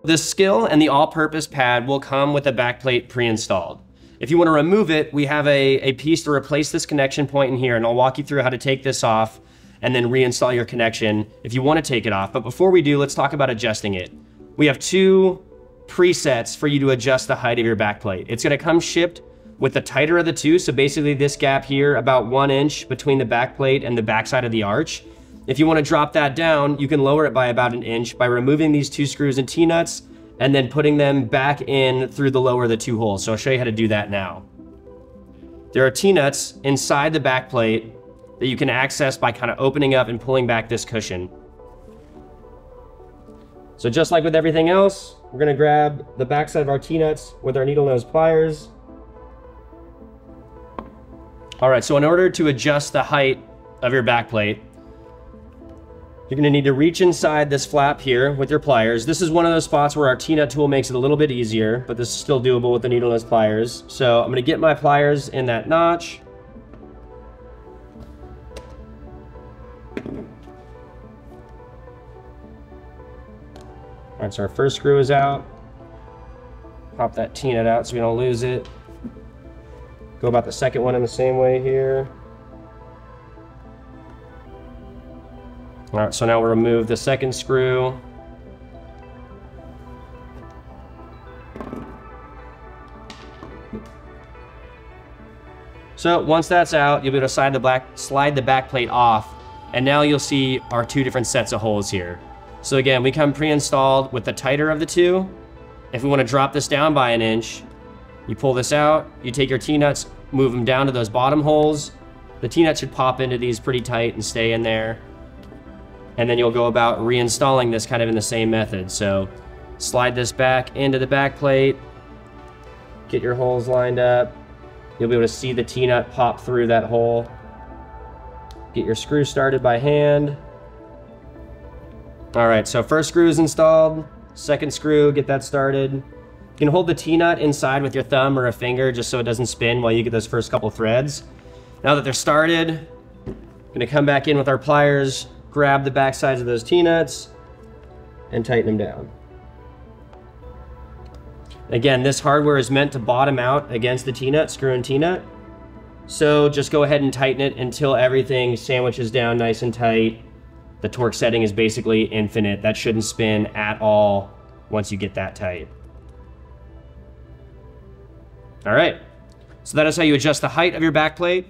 The skill and the all-purpose pad will come with a backplate pre-installed. If you want to remove it, we have a piece to replace this connection point in here, and I'll walk you through how to take this off and then reinstall your connection if you want to take it off. But before we do, let's talk about adjusting it. We have 2 presets for you to adjust the height of your backplate. It's going to come shipped with the tighter of the 2, so basically this gap here, about 1 inch between the backplate and the backside of the arch. If you want to drop that down, you can lower it by about 1 inch by removing these 2 screws and T-nuts and then putting them back in through the lower of the 2 holes. So I'll show you how to do that now. There are T-nuts inside the backplate that you can access by kind of opening up and pulling back this cushion. So just like with everything else, we're going to grab the backside of our T-nuts with our needle nose pliers. All right, so in order to adjust the height of your backplate, you're gonna need to reach inside this flap here with your pliers. This is one of those spots where our T-nut tool makes it a little bit easier, but this is still doable with the needle nose pliers. So I'm gonna get my pliers in that notch. All right, so our first screw is out. Pop that T-nut out so we don't lose it. Go about the second one in the same way here. All right, so now we'll remove the second screw. So once that's out, you'll be able to slide the back plate off, and now you'll see our 2 different sets of holes here. So again, we come pre-installed with the tighter of the 2. If we want to drop this down by 1 inch, you pull this out, you take your T-nuts, move them down to those bottom holes. The T-nuts should pop into these pretty tight and stay in there. And then you'll go about reinstalling this kind of in the same method. So slide this back into the back plate, get your holes lined up. You'll be able to see the T-nut pop through that hole. Get your screw started by hand. All right, so first screw is installed, second screw, get that started. You can hold the T-nut inside with your thumb or a finger just so it doesn't spin while you get those first couple threads. Now that they're started, I'm gonna come back in with our pliers, grab the back sides of those T-nuts, and tighten them down. Again, this hardware is meant to bottom out against the T-nut, screw and T-nut. So just go ahead and tighten it until everything sandwiches down nice and tight. The torque setting is basically infinite. That shouldn't spin at all once you get that tight. All right, so that is how you adjust the height of your backplate.